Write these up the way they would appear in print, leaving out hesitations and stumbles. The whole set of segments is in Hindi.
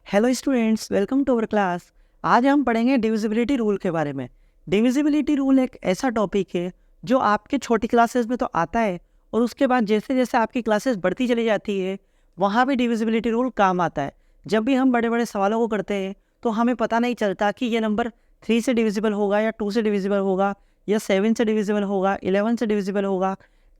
Hello students, welcome to our class. आज हम पढ़ेंगे डिविजिबिलिटी रूल के बारे में। डिविजिबिलिटी रूल एक ऐसा टॉपिक है जो आपके छोटी क्लासेस में तो आता है और उसके बाद जैसे जैसे आपकी क्लासेस बढ़ती चली जाती है वहाँ भी डिविजिबिलिटी रूल काम आता है। जब भी हम बड़े बड़े सवालों को करते हैं तो हमें पता नहीं चलता कि ये नंबर 3 से डिविजिबल होगा या 2 से डिविजिबल होगा या 7 से डिविजिबल होगा, 11 से डिविजिबल होगा।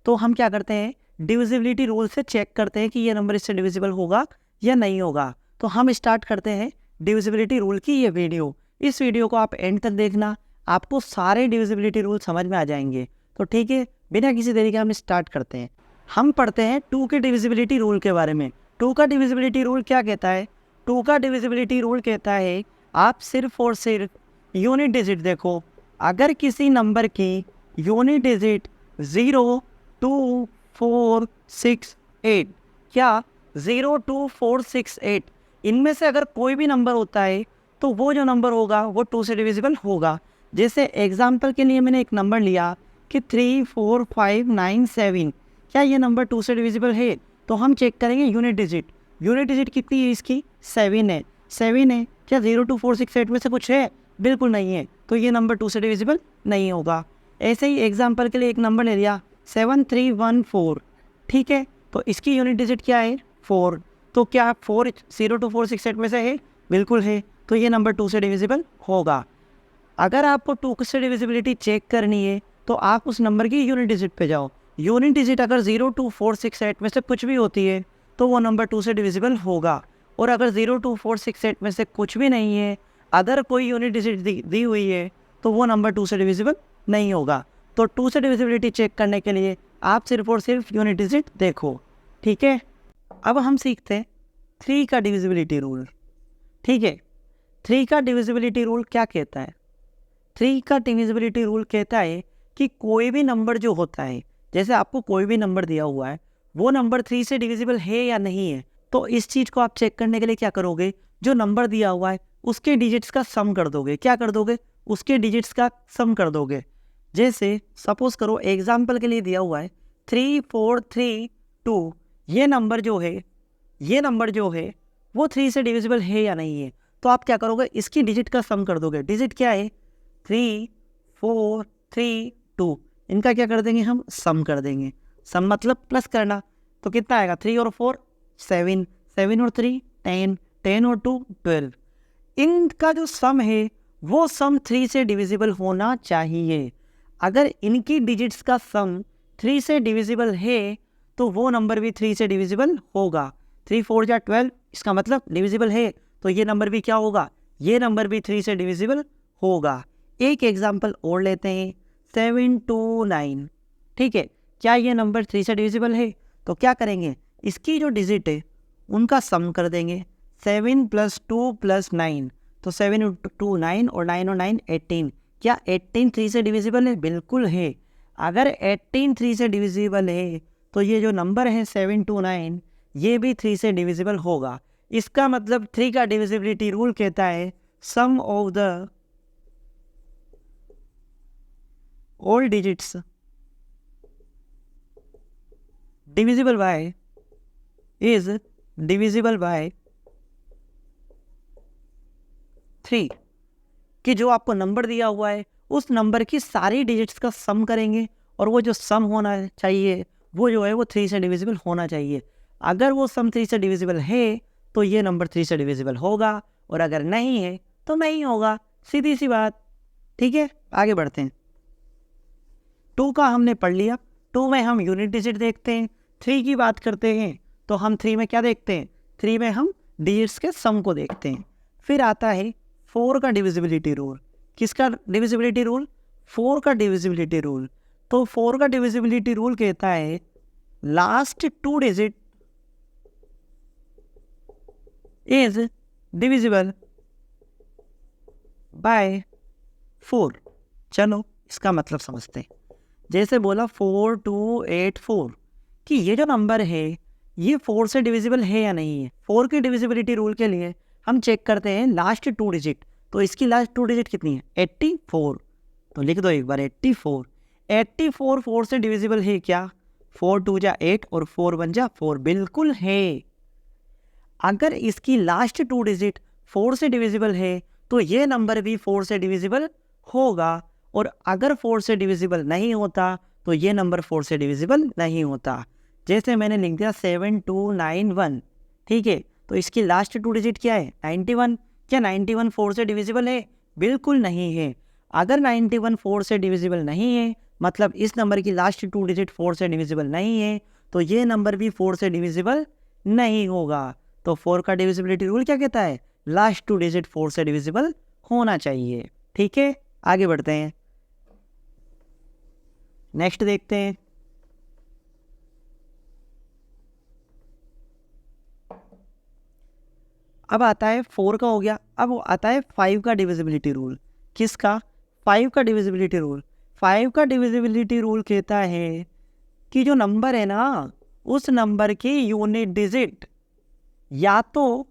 तो हम क्या करते हैं, डिविजिबिलिटी रूल से चेक करते हैं कि ये नंबर इससे डिविजिबल होगा या नहीं होगा। तो हम स्टार्ट करते हैं डिविजिबिलिटी रूल की ये वीडियो। इस वीडियो को आप एंड तक देखना, आपको सारे डिविजिबिलिटी रूल समझ में आ जाएंगे। तो ठीक है, बिना किसी देरी के हम स्टार्ट करते हैं। हम पढ़ते हैं 2 के डिविजिबिलिटी रूल के बारे में। 2 का डिविजिबिलिटी रूल क्या कहता है? 2 का डिविजिबिलिटी रूल कहता है आप सिर्फ और सिर्फ यूनिट डिजिट देखो। अगर किसी नंबर की यूनिट डिजिट 0, 2, 4, 6, 8 या 0, 2, 4, 6, 8 इनमें से अगर कोई भी नंबर होता है तो वो जो नंबर होगा वो 2 से डिविजिबल होगा। जैसे एग्जाम्पल के लिए मैंने एक नंबर लिया कि 3, 4, 5, 9, 7। क्या ये नंबर 2 से डिविजिबल है? तो हम चेक करेंगे यूनिट डिजिट। यूनिट डिजिट कितनी है इसकी? 7 है। 7 है। क्या 0, 2, 4, 6, 8 में से कुछ है? बिल्कुल नहीं है। तो ये नंबर 2 से डिविजिबल नहीं होगा। ऐसे ही एग्जाम्पल के लिए एक नंबर ले लिया 7, 3, 1, 4। ठीक है, तो इसकी यूनिट डिजिट क्या है? 4। तो क्या 4 0, 2, 4, 6, 8 में से है? बिल्कुल है। तो ये नंबर 2 से डिविजिबल होगा। अगर आपको 2 से डिविजिबिलिटी चेक करनी है तो आप उस नंबर की यूनिट डिजिट पे जाओ। यूनिट डिजिट अगर 0, 2, 4, 6, 8 में से कुछ भी होती है तो वो नंबर 2 से डिविजिबल होगा। और अगर 0, 2, 4, 6, 8 में से कुछ भी नहीं है, अदर कोई यूनिट डिजिट दी हुई है, तो वो नंबर 2 से डिविजिबल नहीं होगा। तो 2 से डिविजिबिलिटी चेक करने के लिए आप सिर्फ और सिर्फ यूनिट डिजिट देखो। ठीक है, अब हम सीखते हैं 3 का डिविजिबिलिटी रूल। ठीक है, 3 का डिविजिबिलिटी रूल क्या कहता है? 3 का डिविजिबिलिटी रूल कहता है कि कोई भी नंबर जो होता है, जैसे आपको कोई भी नंबर दिया हुआ है, वो नंबर 3 से डिविजिबल है या नहीं है। तो इस चीज़ को आप चेक करने के लिए क्या करोगे? जो नंबर दिया हुआ है उसके डिजिट्स का सम कर दोगे। क्या कर दोगे? उसके डिजिट्स का सम कर दोगे। जैसे सपोज करो एग्जाम्पल के लिए दिया हुआ है 3, 4, 3, 2। ये नंबर जो है वो 3 से डिविजिबल है या नहीं है। तो आप क्या करोगे? इसकी डिजिट का सम कर दोगे। डिजिट क्या है? 3, 4, 3, 2। इनका क्या कर देंगे? हम सम कर देंगे। सम मतलब प्लस करना। तो कितना आएगा? 3 और 4 7, 7 और 3 10, 10 और 2 12। इनका जो सम है वो सम 3 से डिविजिबल होना चाहिए। अगर इनकी डिजिट्स का सम 3 से डिविजिबल है तो वो नंबर भी 3 से डिविजिबल होगा। 3, 4 या 12, इसका मतलब डिविजिबल है। तो ये नंबर भी क्या होगा? ये नंबर भी 3 से डिविजिबल होगा। एक एग्जाम्पल और लेते हैं 7, 2, 9। ठीक है, क्या ये नंबर 3 से डिविजिबल है? तो क्या करेंगे? इसकी जो डिजिट है उनका सम कर देंगे। 7 + 2 + 9। तो 7 × 2 9 और 9 और 9 18। क्या 18 3 से डिविजिबल है? बिल्कुल है। अगर 18 3 से डिविजिबल है तो ये जो नंबर है 7, 2, 9 ये भी 3 से डिविजिबल होगा। इसका मतलब 3 का डिविजिबिलिटी रूल कहता है sum of the all digits divisible by is divisible by 3। कि जो आपको नंबर दिया हुआ है उस नंबर की सारी डिजिट्स का सम करेंगे और वो जो सम होना चाहिए वो जो है वो 3 से डिविजिबल होना चाहिए। अगर वो सम 3 से डिविजिबल है तो ये नंबर 3 से डिविजिबल होगा और अगर नहीं है तो नहीं होगा। सीधी सी बात। ठीक है, आगे बढ़ते हैं। 2 का हमने पढ़ लिया। 2 में हम यूनिट डिजिट देखते हैं। 3 की बात करते हैं तो हम 3 में क्या देखते हैं? 3 में हम डिजिट्स के सम को देखते हैं। फिर आता है 4 का डिविजिबिलिटी रूल। किसका डिविजिबिलिटी रूल? 4 का डिविजिबिलिटी रूल। तो 4 का डिविजिबिलिटी रूल कहता है last 2 digit is divisible bye 4। चलो इसका मतलब समझते हैं। जैसे बोला 4, 2, 8, 4 कि ये जो नंबर है ये 4 से डिविजिबल है या नहीं है। 4 की डिविजिबिलिटी रूल के लिए हम चेक करते हैं लास्ट 2 डिजिट। तो इसकी लास्ट 2 डिजिट कितनी है? 84। तो लिख दो एक बार 84। 84 4 से डिविजिबल है क्या? 4 2 जा 8 और 4 1 जा 4। बिल्कुल है। अगर इसकी लास्ट 2 डिजिट 4 से डिविजिबल है तो ये नंबर भी 4 से डिविजिबल होगा, और अगर 4 से डिविजिबल नहीं होता तो ये नंबर 4 से डिविजिबल नहीं होता। जैसे मैंने लिख दिया 7291, ठीक है, तो इसकी लास्ट 2 डिजिट क्या है 91। क्या 91 4 से डिविजिबल है? बिल्कुल नहीं है। अगर 91 4 से डिविजिबल नहीं है, मतलब इस नंबर की लास्ट 2 डिजिट 4 से डिविजिबल नहीं है, तो ये नंबर भी 4 से डिविजिबल नहीं होगा। तो 4 का डिविजिबिलिटी रूल क्या कहता है? लास्ट 2 डिजिट 4 से डिविजिबल होना चाहिए। ठीक है, आगे बढ़ते हैं, नेक्स्ट देखते हैं। अब आता है 4 का हो गया, अब आता है 5 का डिविजिबिलिटी रूल। किसका? 5 का डिविजिबिलिटी रूल। 5 का डिविजिबिलिटी रूल कहता है कि जो नंबर है ना, उस नंबर की यूनिट डिजिट या तो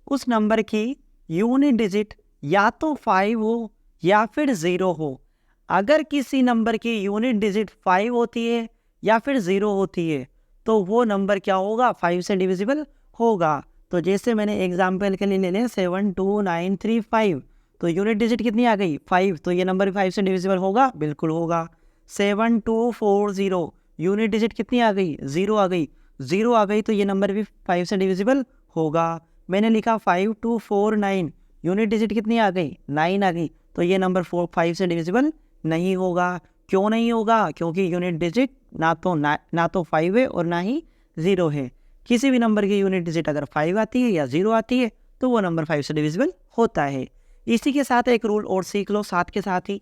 उस नंबर की यूनिट डिजिट या तो 5 हो या फिर 0 हो। अगर किसी नंबर की यूनिट डिजिट 5 होती है या फिर 0 होती है तो वो नंबर क्या होगा? 5 से डिविजिबल होगा। तो जैसे मैंने एग्जाम्पल के लिए ले लिया 72935, तो यूनिट डिजिट कितनी आ गई? 5, तो ये नंबर 5 से डिविजिबल होगा? बिल्कुल होगा। 7240, यूनिट डिजिट कितनी आ गई? 0 आ गई। 0 आ गई तो ये नंबर भी 5 से डिविजिबल होगा। मैंने लिखा 5249, यूनिट डिजिट कितनी आ गई? 9 आ गई, तो ये नंबर 5 से डिविजिबल नहीं होगा। क्यों नहीं होगा? क्योंकि यूनिट डिजिट ना तो 5 है और ना ही 0 है। किसी भी नंबर की यूनिट डिजिट अगर 5 आती है या 0 आती है तो वो नंबर 5 से डिविजिबल होता है। इसी के साथ एक रूल और सीख लो साथ के साथ ही।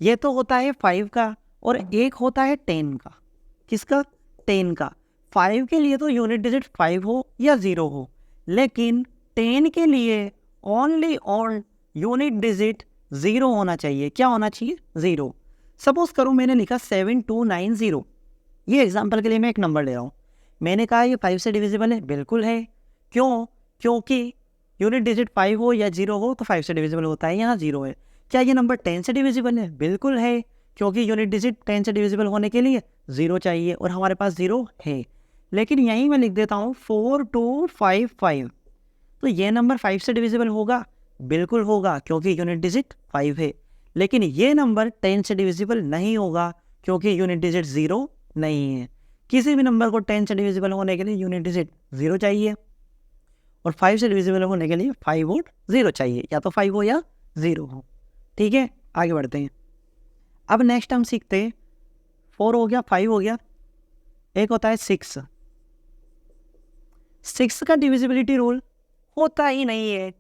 ये तो होता है 5 का, और एक होता है 10 का। किसका? 10 का। 5 के लिए तो यूनिट डिजिट 5 हो या 0 हो, लेकिन 10 के लिए ओनली ऑन यूनिट डिजिट 0 होना चाहिए। क्या होना चाहिए? 0। सपोज करो मैंने लिखा 7290, ये एग्जाम्पल के लिए मैं एक नंबर ले रहा हूँ। मैंने कहा ये 5 से डिविजिबल है? बिल्कुल है। क्यों? क्योंकि यूनिट डिजिट 5 हो या 0 हो तो 5 से डिविजिबल होता है, यहाँ 0 है। क्या ये नंबर 10 से डिविजिबल है? बिल्कुल है, क्योंकि यूनिट डिजिट 10 से डिविजिबल होने के लिए 0 चाहिए और हमारे पास 0 है। लेकिन यहीं मैं लिख देता हूँ 4255, तो ये नंबर 5 से डिविजिबल होगा? बिल्कुल होगा, क्योंकि यूनिट डिजिट 5 है। लेकिन ये नंबर 10 से डिविजिबल नहीं होगा, क्योंकि यूनिट डिजिट 0 नहीं है। किसी भी नंबर को 10 से डिविजिबल होने के लिए यूनिट डिजिट 0 चाहिए, और 5 से डिविजिबल होने के लिए 5 और 0 चाहिए, या तो 5 हो या 0 हो। ठीक है, आगे बढ़ते हैं। अब नेक्स्ट हम सीखते हैं, 4 हो गया, 5 हो गया, एक होता है 6। 6 का डिविजिबिलिटी रूल होता ही नहीं है।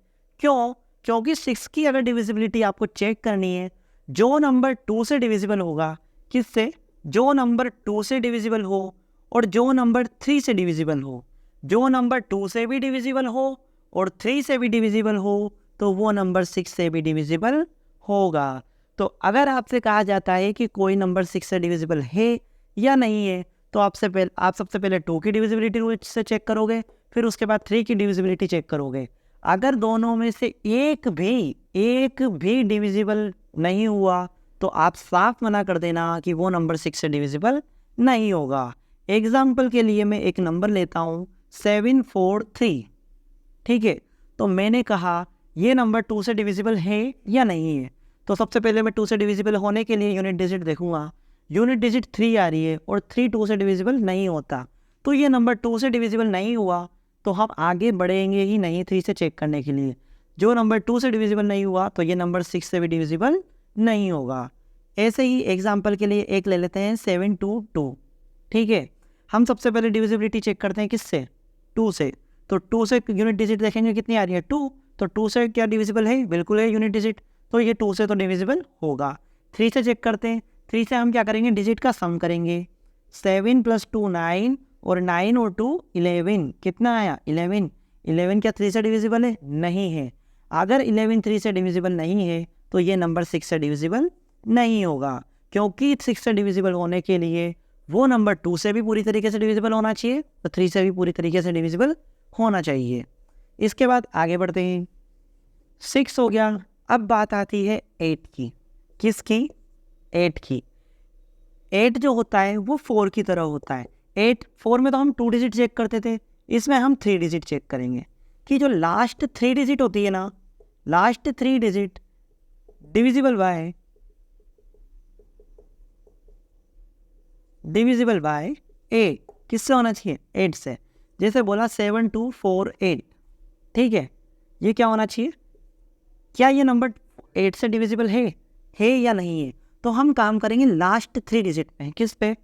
क्यों? क्योंकि 6 की अगर डिविजिबिलिटी आपको चेक करनी है, जो नंबर 2 से डिविजिबल होगा, किससे? जो नंबर 2 से डिविजिबल हो और जो नंबर 3 से डिविजिबल हो। जो नंबर 2 से भी डिविजिबल हो और 3 से भी डिविजिबल हो तो वो नंबर 6 से भी डिविजिबल होगा। तो अगर आपसे कहा जाता है कि कोई नंबर 6 से डिविजिबल है या नहीं है, तो आप सबसे पहले 2 की डिविजिबिलिटी रूल से चेक करोगे, फिर उसके बाद 3 की डिविजिबिलिटी चेक करोगे। अगर दोनों में से एक भी डिविजिबल नहीं हुआ तो आप साफ मना कर देना कि वो नंबर 6 से डिविजिबल नहीं होगा। एग्जाम्पल के लिए मैं एक नंबर लेता हूँ 743, ठीक है। तो मैंने कहा ये नंबर 2 से डिविजिबल है या नहीं है, तो सबसे पहले मैं 2 से डिविजिबल होने के लिए यूनिट डिजिट देखूंगा। यूनिट डिजिट 3 आ रही है और 3 2 से डिविजिबल नहीं होता, तो ये नंबर 2 से डिविजिबल नहीं हुआ, तो हम आगे बढ़ेंगे ही नहीं 3 से चेक करने के लिए। जो नंबर 2 से डिविजिबल नहीं हुआ तो ये नंबर 6 से भी डिविजिबल नहीं होगा। ऐसे ही एग्जाम्पल के लिए एक ले लेते हैं 722, ठीक है। हम सबसे पहले डिविजिबिलिटी चेक करते हैं किससे? 2 से। तो 2 से यूनिट डिजिट देखेंगे कितनी आ रही है? 2। तो 2 से क्या डिविजिबल है? बिल्कुल है यूनिट डिजिट, तो ये 2 से तो डिविजिबल होगा। 3 से चेक करते हैं। 3 से हम क्या करेंगे? डिजिट का सम करेंगे। 7 + 2 9, और 9 और 2 11, कितना आया? 11। 11 क्या 3 से डिविजिबल है? नहीं है। अगर 11 3 से डिविजिबल नहीं है तो ये नंबर 6 से डिविजिबल नहीं होगा, क्योंकि 6 से डिविजिबल होने के लिए वो नंबर 2 से भी पूरी तरीके से डिविजिबल होना चाहिए और 3 से भी पूरी तरीके से डिविजिबल होना चाहिए। इसके बाद आगे बढ़ते हैं। 6 हो गया, अब बात आती है 8 की। किसकी? 8 की। 8 जो होता है वो 4 की तरह होता है। 4 में तो हम 2 डिजिट चेक करते थे, इसमें हम 3 डिजिट चेक करेंगे कि जो लास्ट 3 डिजिट होती है ना, लास्ट 3 डिजिट डिविजिबल बाय 8 किससे होना चाहिए? 8 से। जैसे बोला 7248, ठीक है, ये क्या होना चाहिए? क्या ये नंबर 8 से डिविजिबल है या नहीं है? तो हम काम करेंगे लास्ट 3 डिजिट पे। किस पे?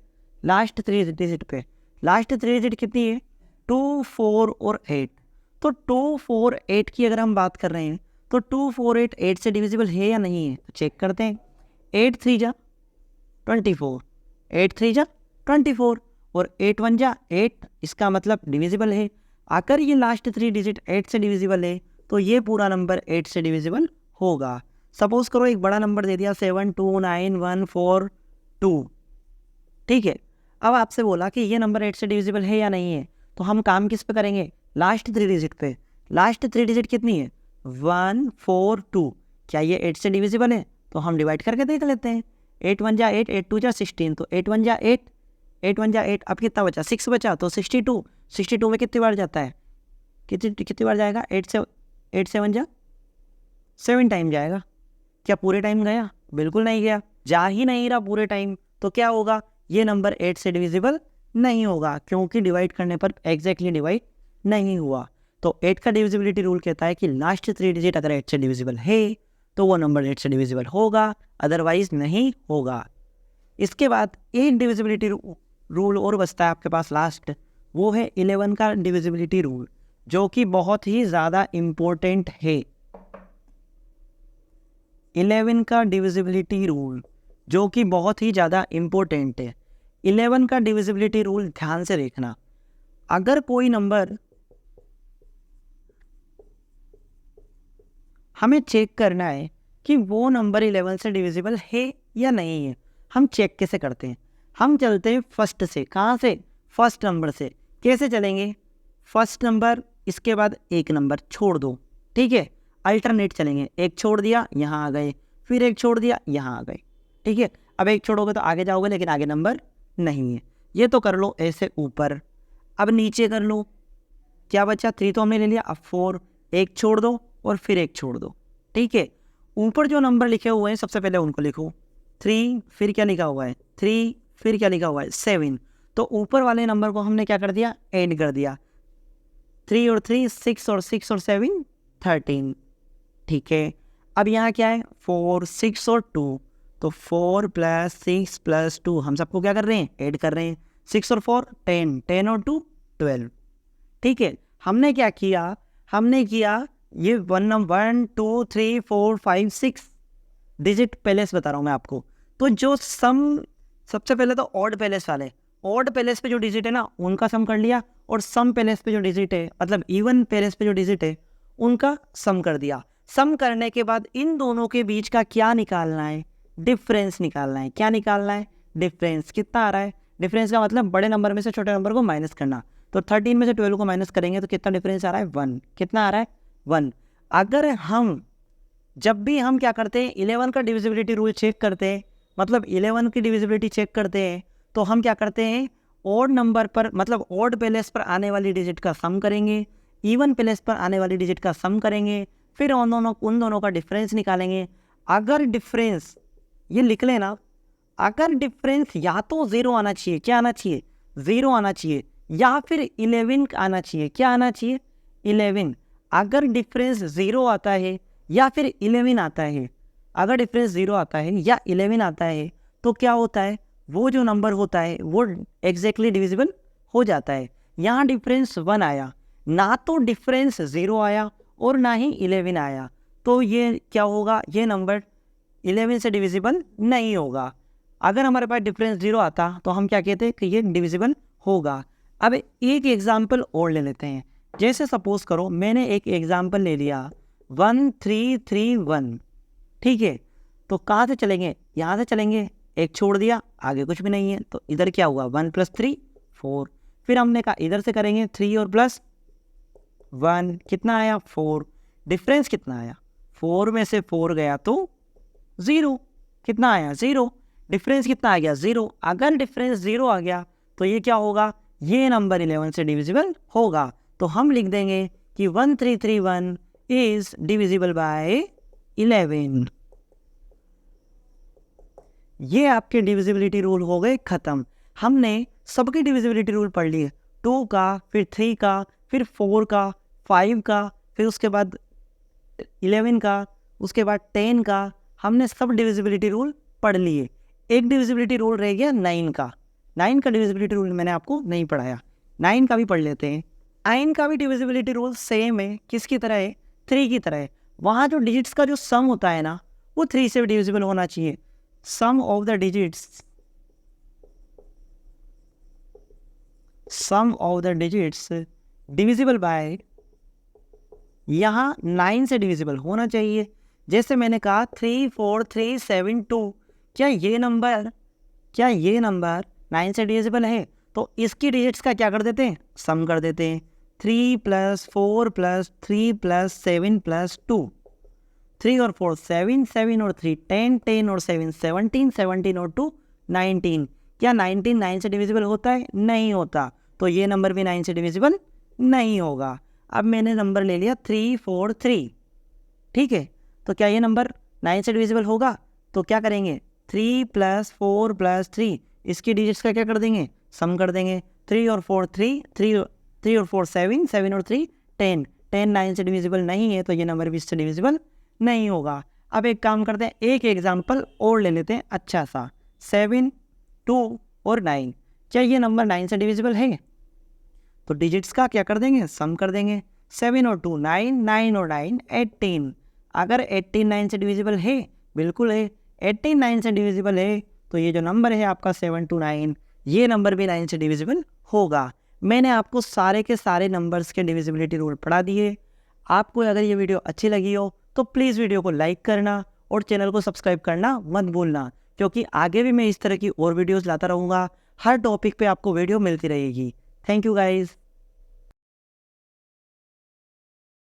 लास्ट 3 डिजिट पे। लास्ट 3 डिजिट कितनी है? 2, 4 और 8। तो 2, 4, 8 की अगर हम बात कर रहे हैं तो 2, 4, 8 से डिविजिबल है या नहीं है? तो चेक करते हैं। 8 3 जा 24, 8 3 जा 24 और 8 1 जा 8, इसका मतलब डिविजिबल है। अगर ये लास्ट 3 डिजिट 8 से डिविजिबल है तो ये पूरा नंबर 8 से डिविजिबल होगा। सपोज करो एक बड़ा नंबर दे दिया 72914 ठीक है। अब आपसे बोला कि ये नंबर 8 से डिविजिबल है या नहीं है, तो हम काम किस पे करेंगे? लास्ट 3 डिजिट पे। लास्ट 3 डिजिट कितनी है? 142। क्या ये 8 से डिविजिबल है? तो हम डिवाइड करके देख लेते हैं। 8 1 जा 8, 8 2 जा 16, तो 8 1 जा 8, 8 1 जा 8, अब कितना बचा? 6 बचा, तो 62। 62 में कितनी बार जाता है? कितनी बार जाएगा? 8 7 जा 7 टाइम जाएगा। क्या पूरे टाइम गया? बिल्कुल नहीं गया। जा ही नहीं रहा पूरे टाइम, तो क्या होगा? ये नंबर 8 से डिविजिबल नहीं होगा, क्योंकि डिवाइड करने पर एग्जैक्टली डिवाइड नहीं हुआ। तो 8 का डिविजिबिलिटी रूल कहता है कि लास्ट 3 डिजिट अगर 8 से डिविजिबल है तो वो नंबर 8 से डिविजिबल होगा, अदरवाइज नहीं होगा। इसके बाद एक डिविजिबिलिटी रूल और बचता है आपके पास लास्ट, वो है 11 का डिविजिबिलिटी रूल, जो कि बहुत ही ज़्यादा इम्पोर्टेंट है। 11 का डिविजिबिलिटी रूल जो कि बहुत ही ज़्यादा इम्पोर्टेंट है। 11 का डिविजिबिलिटी रूल ध्यान से देखना। अगर कोई नंबर हमें चेक करना है कि वो नंबर 11 से डिविजिबल है या नहीं है, हम चेक कैसे करते हैं? हम चलते हैं फर्स्ट से। कहाँ से? फर्स्ट नंबर से। कैसे चलेंगे? फर्स्ट नंबर, इसके बाद एक नंबर छोड़ दो, ठीक है, अल्टरनेट चलेंगे। एक छोड़ दिया, यहाँ आ गए, फिर एक छोड़ दिया, यहाँ आ गए, ठीक है। अब एक छोड़ोगे तो आगे जाओगे, लेकिन आगे नंबर नहीं है। ये तो कर लो ऐसे ऊपर। अब नीचे कर लो, क्या बचा? 3 तो हमने ले लिया, अब 4, एक छोड़ दो और फिर एक छोड़ दो, ठीक है। ऊपर जो नंबर लिखे हुए हैं सबसे पहले उनको लिखो। 3, फिर क्या लिखा हुआ है? 3, फिर क्या लिखा हुआ है? 7। तो ऊपर वाले नंबर को हमने क्या कर दिया? ऐड कर दिया। 3 और 3 6 और 6 और 7 13, ठीक है। अब यहाँ क्या है? 4 6 और 2, तो 4 + 6 + 2 हम सबको क्या कर रहे हैं? ऐड कर रहे हैं। 6 और 4 10, 10 और 2 12, ठीक है। हमने क्या किया? हमने किया ये 1 2 3 4 5 6 डिजिट पैलेस बता रहा हूँ मैं आपको। तो जो सम, सबसे पहले तो ऑड पैलेस वाले, ऑड पैलेस पे जो डिजिट है ना उनका सम कर लिया, और सम पैलेस पे जो डिजिट है, मतलब इवन पैलेस पे जो डिजिट है उनका सम कर दिया। सम करने के बाद इन दोनों के बीच का क्या निकालना है? डिफरेंस निकालना है। क्या निकालना है? डिफरेंस। कितना आ रहा है? डिफरेंस का मतलब बड़े नंबर में से छोटे नंबर को माइनस करना। तो 13 में से 12 को माइनस करेंगे तो कितना डिफरेंस आ रहा है? 1। कितना आ रहा है? 1। अगर हम, जब भी हम क्या करते हैं, 11 का डिविजिबिलिटी रूल चेक करते हैं, मतलब 11 की डिविजिबिलिटी चेक करते हैं, तो हम क्या करते हैं? ऑड नंबर पर, मतलब ऑड पैलेस पर आने वाली डिजिट का सम करेंगे, इवन पैलेस पर आने वाली डिजिट का सम करेंगे, फिर उन दोनों का डिफरेंस निकालेंगे। अगर डिफरेंस, ये लिख लेना, अगर डिफरेंस या तो 0 आना चाहिए, क्या आना चाहिए? 0 आना चाहिए, या फिर 11 आना चाहिए। क्या आना चाहिए? 11। अगर डिफरेंस 0 आता है या फिर 11 आता है, अगर डिफरेंस 0 आता है या 11 आता है, तो क्या होता है? वो जो नंबर होता है वो एग्जैक्टली डिविजिबल हो जाता है। यहाँ डिफरेंस 1 आया, ना तो डिफरेंस 0 आया और ना ही 11 आया, तो ये क्या होगा? ये नंबर 11 से डिविजिबल नहीं होगा। अगर हमारे पास डिफरेंस 0 आता तो हम क्या कहते हैं कि ये डिविजिबल होगा। अब एक एग्जाम्पल और ले लेते हैं। जैसे सपोज करो मैंने एक एग्जाम्पल ले लिया 1331, ठीक है। तो कहाँ से चलेंगे? यहाँ से चलेंगे। एक छोड़ दिया, आगे कुछ भी नहीं है, तो इधर क्या हुआ? 1 + 3 4। फिर हमने कहा इधर से करेंगे 3 और +1, कितना आया? 4। डिफरेंस कितना आया? 4 में से 4 गया तो 0। कितना आया? 0। डिफरेंस कितना आ गया? 0। अगर डिफरेंस 0 आ गया तो ये क्या होगा? ये नंबर 11 से डिविजिबल होगा। तो हम लिख देंगे कि 1331 इज डिविजिबल बाय 11। ये आपके डिविजिबिलिटी रूल हो गए खत्म। हमने सबकी डिविजिबिलिटी रूल पढ़ लिए, 2 का, फिर 3 का, फिर 4 का, 5 का, फिर उसके बाद 11 का, उसके बाद 10 का। हमने सब डिविजिबिलिटी रूल पढ़ लिए। एक डिविजिबिलिटी रूल रह गया 9 का। 9 का डिविजिबिलिटी रूल मैंने आपको नहीं पढ़ाया, 9 का भी पढ़ लेते हैं। 9 का भी डिविजिबिलिटी रूल सेम है, किसकी तरह है? 3 की तरह है। वहाँ जो डिजिट्स का जो सम होता है ना, वो 3 से डिविजिबल होना चाहिए। Sum of the digits divisible by, यहाँ 9 से डिविजिबल होना चाहिए। जैसे मैंने कहा 3 4 3 7 2, क्या ये नंबर 9 से डिविजिबल है? तो इसकी डिजिट्स का क्या कर देते हैं? सम कर देते हैं। 3 + 4 + 3 + 7 + 2, 3 और 4 7, 7 और 3 10, 10 और 7 17, 17 और 2 19। क्या 19 9 से डिविजिबल होता है? नहीं होता। तो ये नंबर भी 9 से डिविजिबल नहीं होगा। अब मैंने नंबर ले लिया 3 4 3, ठीक है। तो क्या ये नंबर 9 से डिविजिबल होगा? तो क्या करेंगे? 3 + 4 + 3, इसकी डिजिट्स का क्या कर देंगे? सम कर देंगे। 3 और 4 3, 3 और 4 7, 7 और 3 10, 10 9 से डिविजिबल नहीं है, तो ये नंबर भी इससे डिविजिबल नहीं होगा। अब एक काम करते हैं, एक एग्जाम्पल और ले लेते हैं अच्छा सा। 7 2 और 9, क्या ये नंबर 9 से डिविजिबल है? तो डिजिट्स का क्या कर देंगे? सम कर देंगे। 7 और 2 9, 9 और 9 18। अगर 18 9 से डिविजिबल है, बिल्कुल है। 18 9 से डिविजिबल है, तो ये जो नंबर है आपका 7 2 9, ये नंबर भी 9 से डिविजिबल होगा। मैंने आपको सारे के सारे नंबर्स के डिविजिबिलिटी रूल पढ़ा दिए। आपको अगर ये वीडियो अच्छी लगी हो तो प्लीज़ वीडियो को लाइक करना और चैनल को सब्सक्राइब करना मत भूलना, क्योंकि आगे भी मैं इस तरह की और वीडियोज़ लाता रहूँगा। हर टॉपिक पे आपको वीडियो मिलती रहेगी। Thank you guys.